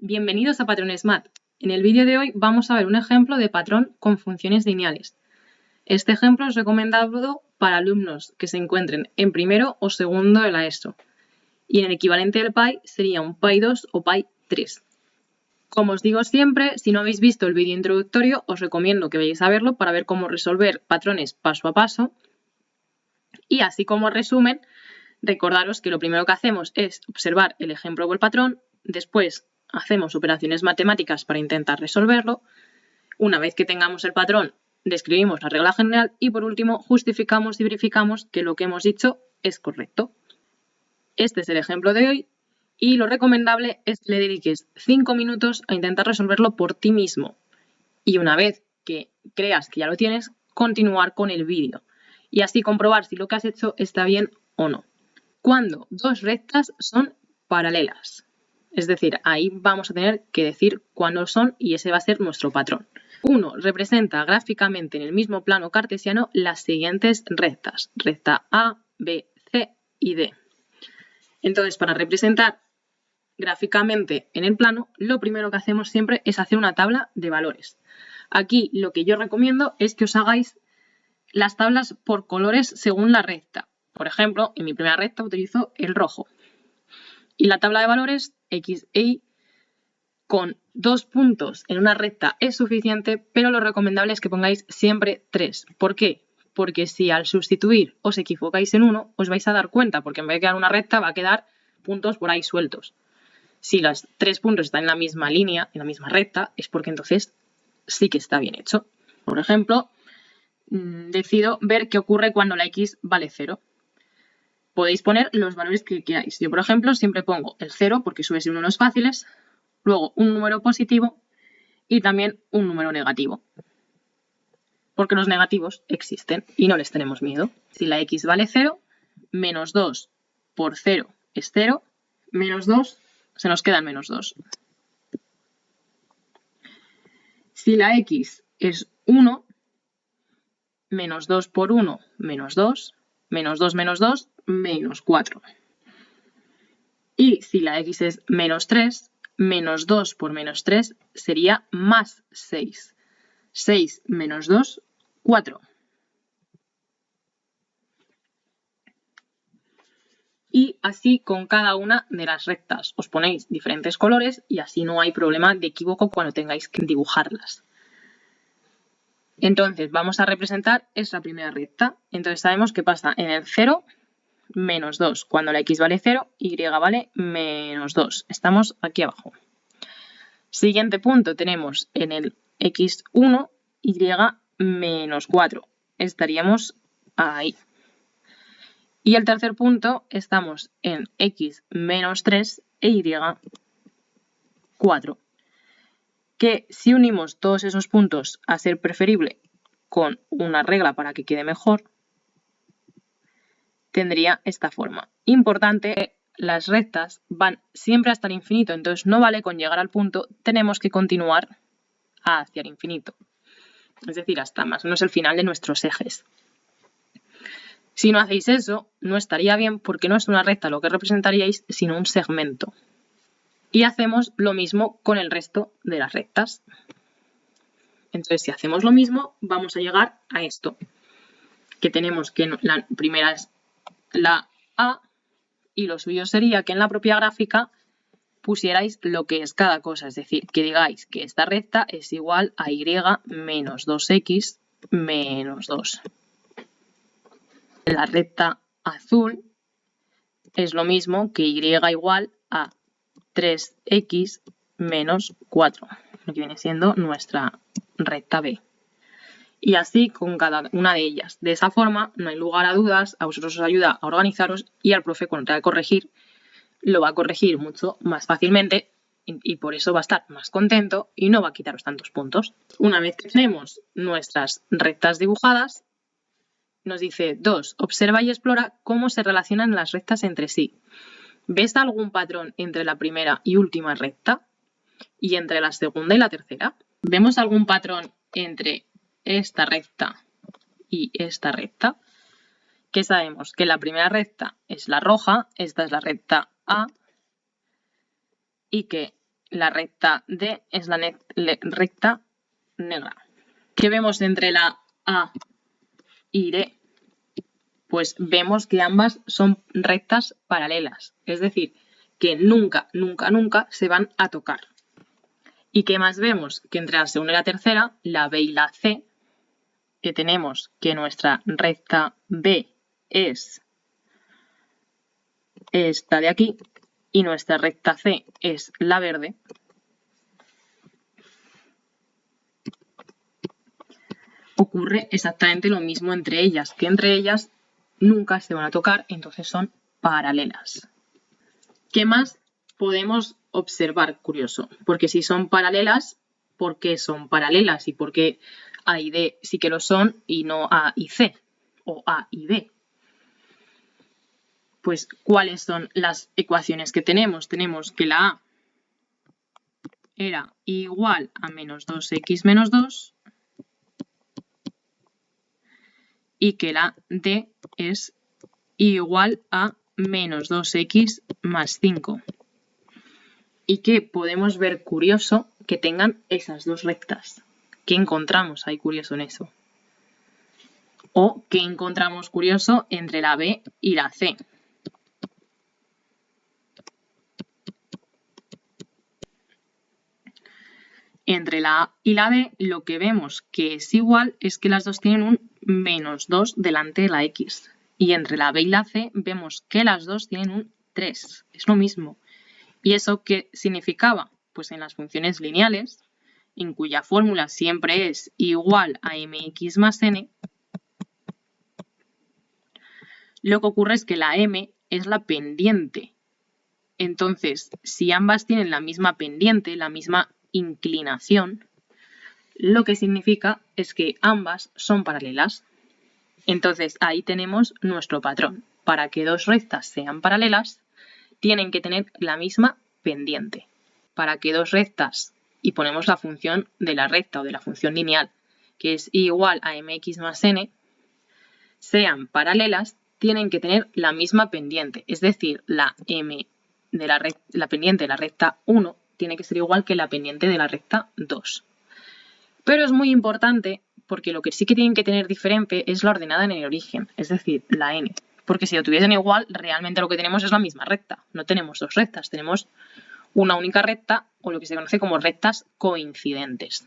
Bienvenidos a Patrones Math. En el vídeo de hoy vamos a ver un ejemplo de patrón con funciones lineales. Este ejemplo es recomendado para alumnos que se encuentren en primero o segundo de la ESO. Y en el equivalente del Pi sería un Pi 2 o Pi 3. Como os digo siempre, si no habéis visto el vídeo introductorio, os recomiendo que vayáis a verlo para ver cómo resolver patrones paso a paso. Y así como resumen, recordaros que lo primero que hacemos es observar el ejemplo o el patrón, después hacemos operaciones matemáticas para intentar resolverlo. Una vez que tengamos el patrón, describimos la regla general y por último justificamos y verificamos que lo que hemos dicho es correcto. Este es el ejemplo de hoy y lo recomendable es que le dediques 5 minutos a intentar resolverlo por ti mismo. Y una vez que creas que ya lo tienes, continuar con el vídeo y así comprobar si lo que has hecho está bien o no. Cuando dos rectas son paralelas. Es decir, ahí vamos a tener que decir cuándo son y ese va a ser nuestro patrón. 1 representa gráficamente en el mismo plano cartesiano las siguientes rectas. Recta A, B, C y D. Entonces, para representar gráficamente en el plano, lo primero que hacemos siempre es hacer una tabla de valores. Aquí lo que yo recomiendo es que os hagáis las tablas por colores según la recta. Por ejemplo, en mi primera recta utilizo el rojo. Y la tabla de valores X e Y con 2 puntos en una recta es suficiente, pero lo recomendable es que pongáis siempre 3. ¿Por qué? Porque si al sustituir os equivocáis en uno, os vais a dar cuenta, porque en vez de quedar una recta va a quedar puntos por ahí sueltos. Si los 3 puntos están en la misma línea, en la misma recta, es porque entonces sí que está bien hecho. Por ejemplo, decido ver qué ocurre cuando la X vale 0. Podéis poner los valores que queráis. Yo, por ejemplo, siempre pongo el 0 porque suele ser uno de los fáciles, luego un número positivo y también un número negativo. Porque los negativos existen y no les tenemos miedo. Si la X vale 0, menos 2 por 0 es 0, menos 2 se nos queda el menos 2. Si la X es 1, menos 2 por 1, menos 2, menos 2 menos 2, menos 4. Y si la X es menos 3, menos 2 por menos 3 sería más 6. 6 menos 2, 4. Y así con cada una de las rectas. Os ponéis diferentes colores y así no hay problema de equívoco cuando tengáis que dibujarlas. Entonces vamos a representar esa primera recta. Entonces sabemos que pasa en el 0, menos 2. Cuando la X vale 0, Y vale menos 2. Estamos aquí abajo. Siguiente punto tenemos en el X1, Y menos 4. Estaríamos ahí. Y el tercer punto estamos en X menos 3 e Y 4. Que si unimos todos esos puntos a ser preferible con una regla para que quede mejor, tendría esta forma. Importante, las rectas van siempre hasta el infinito, entonces no vale con llegar al punto, tenemos que continuar hacia el infinito. Es decir, hasta más o menos el final de nuestros ejes. Si no hacéis eso, no estaría bien porque no es una recta lo que representaríais, sino un segmento. Y hacemos lo mismo con el resto de las rectas. Entonces, si hacemos lo mismo, vamos a llegar a esto. Que tenemos que la primera es la A y lo suyo sería que en la propia gráfica pusierais lo que es cada cosa. Es decir, que digáis que esta recta es igual a Y menos 2X menos 2. La recta azul es lo mismo que Y igual a 3X menos 4, lo que viene siendo nuestra recta B. Y así con cada una de ellas. De esa forma, no hay lugar a dudas, a vosotros os ayuda a organizaros y al profe cuando tenga que corregir, lo va a corregir mucho más fácilmente y por eso va a estar más contento y no va a quitaros tantos puntos. Una vez que tenemos nuestras rectas dibujadas, nos dice 2. Observa y explora cómo se relacionan las rectas entre sí. ¿Ves algún patrón entre la primera y última recta? ¿Y entre la segunda y la tercera? ¿Vemos algún patrón entre esta recta y esta recta? Que sabemos que la primera recta es la roja, esta es la recta A, y que la recta D es la recta negra. ¿Qué vemos entre la A y D? Pues vemos que ambas son rectas paralelas, es decir, que nunca, nunca, nunca se van a tocar. ¿Y qué más vemos? Que entre la segunda y la tercera, la B y la C, que tenemos que nuestra recta B es esta de aquí y nuestra recta C es la verde, ocurre exactamente lo mismo entre ellas, que entre ellas nunca se van a tocar, entonces son paralelas. ¿Qué más podemos observar? Curioso, porque si son paralelas, ¿por qué son paralelas? ¿Y por qué A y D sí que lo son y no A y C? O A y B. Pues, ¿cuáles son las ecuaciones que tenemos? Tenemos que la A era igual a menos 2x menos 2 y que la D es igual a menos 2x más 5. Y que podemos ver curioso que tengan esas dos rectas. ¿Qué encontramos ahí curioso en eso? ¿O qué encontramos curioso entre la B y la C? Entre la A y la B lo que vemos que es igual es que las dos tienen un menos 2 delante de la X. Y entre la B y la C vemos que las dos tienen un 3. Es lo mismo. ¿Y eso qué significaba? Pues en las funciones lineales, en cuya fórmula siempre es igual a mx más n, lo que ocurre es que la m es la pendiente. Entonces, si ambas tienen la misma pendiente, la misma inclinación, lo que significa es que ambas son paralelas. Entonces, ahí tenemos nuestro patrón. Para que dos rectas sean paralelas, tienen que tener la misma pendiente. Para que dos rectas, y ponemos la función de la recta o de la función lineal, que es igual a mx más n, sean paralelas, tienen que tener la misma pendiente. Es decir, la m de la pendiente de la recta 1 tiene que ser igual que la pendiente de la recta 2. Pero es muy importante porque lo que sí que tienen que tener diferente es la ordenada en el origen, es decir, la n. Porque si lo tuviesen igual, realmente lo que tenemos es la misma recta. No tenemos dos rectas, tenemos una única recta o lo que se conoce como rectas coincidentes.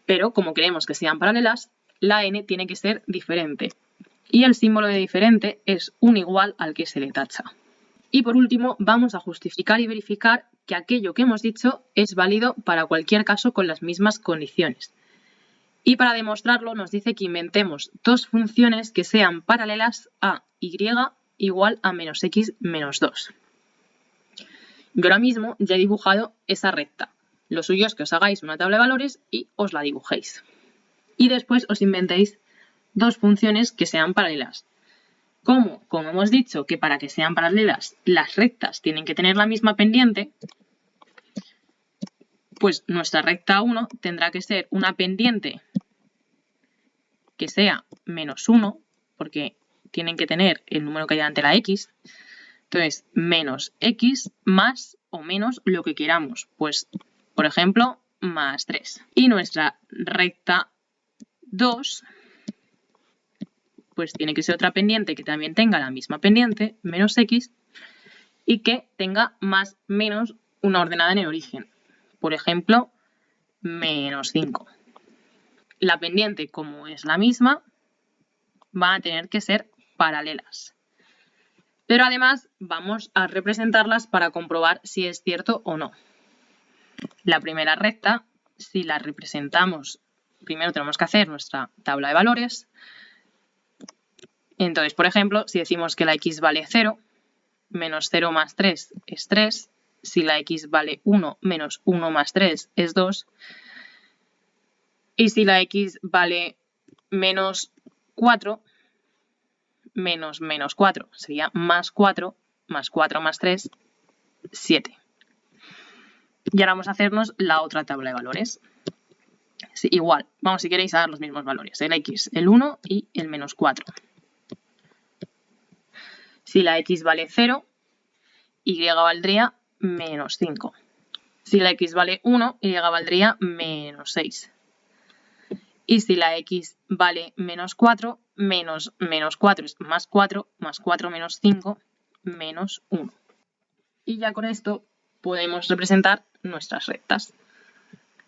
Pero como queremos que sean paralelas, la n tiene que ser diferente. Y el símbolo de diferente es un igual al que se le tacha. Y por último, vamos a justificar y verificar que aquello que hemos dicho es válido para cualquier caso con las mismas condiciones. Y para demostrarlo nos dice que inventemos dos funciones que sean paralelas a y igual a menos x menos 2. Yo ahora mismo ya he dibujado esa recta. Lo suyo es que os hagáis una tabla de valores y os la dibujéis. Y después os inventéis dos funciones que sean paralelas. Como hemos dicho que para que sean paralelas las rectas tienen que tener la misma pendiente, pues nuestra recta 1 tendrá que ser una pendiente que sea menos 1, porque tienen que tener el número que hay delante de la x. Entonces, menos x más o menos lo que queramos. Pues, por ejemplo, más 3. Y nuestra recta 2, pues tiene que ser otra pendiente que también tenga la misma pendiente, menos x, y que tenga más menos una ordenada en el origen. Por ejemplo, menos 5. La pendiente, como es la misma, van a tener que ser paralelas. Pero además vamos a representarlas para comprobar si es cierto o no. La primera recta, si la representamos, primero tenemos que hacer nuestra tabla de valores. Entonces, por ejemplo, si decimos que la x vale 0, menos 0 más 3 es 3. Si la x vale 1, menos 1 más 3 es 2. Y si la x vale menos 4, menos 4 sería más 4 más 4 más 3, 7. Y ahora vamos a hacernos la otra tabla de valores. Sí, igual, vamos si queréis a dar los mismos valores, el x, el 1 y el menos 4. Si la x vale 0, y valdría menos 5. Si la x vale 1, y valdría menos 6. Y si la x vale menos 4, menos 4 es más 4 menos 5, menos 1. Y ya con esto podemos representar nuestras rectas.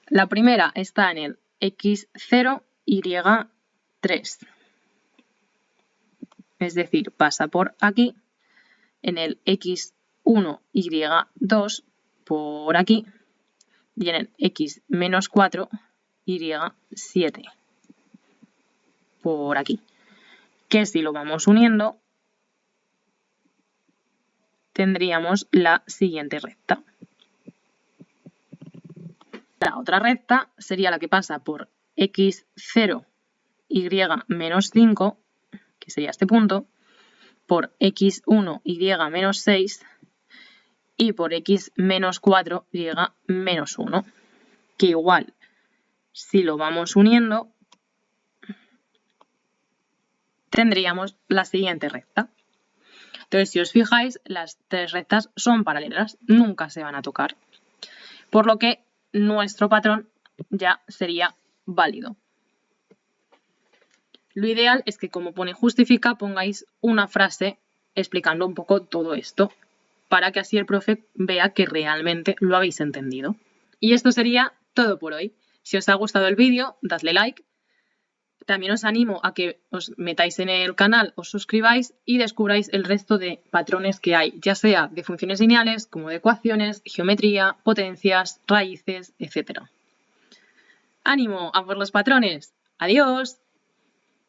La primera está en el x0, y3. Es decir, pasa por aquí. En el x1, y2 por aquí. Y en el x menos 4, y7 por aquí. Que si lo vamos uniendo, tendríamos la siguiente recta. La otra recta sería la que pasa por x0, y menos 5, que sería este punto, por x1, y menos 6, y por x menos 4, y menos 1, que igual, si lo vamos uniendo, tendríamos la siguiente recta. Entonces, si os fijáis, las tres rectas son paralelas, nunca se van a tocar, por lo que nuestro patrón ya sería válido. Lo ideal es que, como pone justifica, pongáis una frase explicando un poco todo esto, para que así el profe vea que realmente lo habéis entendido. Y esto sería todo por hoy. Si os ha gustado el vídeo, dadle like. También os animo a que os metáis en el canal, os suscribáis y descubráis el resto de patrones que hay, ya sea de funciones lineales, como de ecuaciones, geometría, potencias, raíces, etc. ¡Ánimo a por los patrones! ¡Adiós!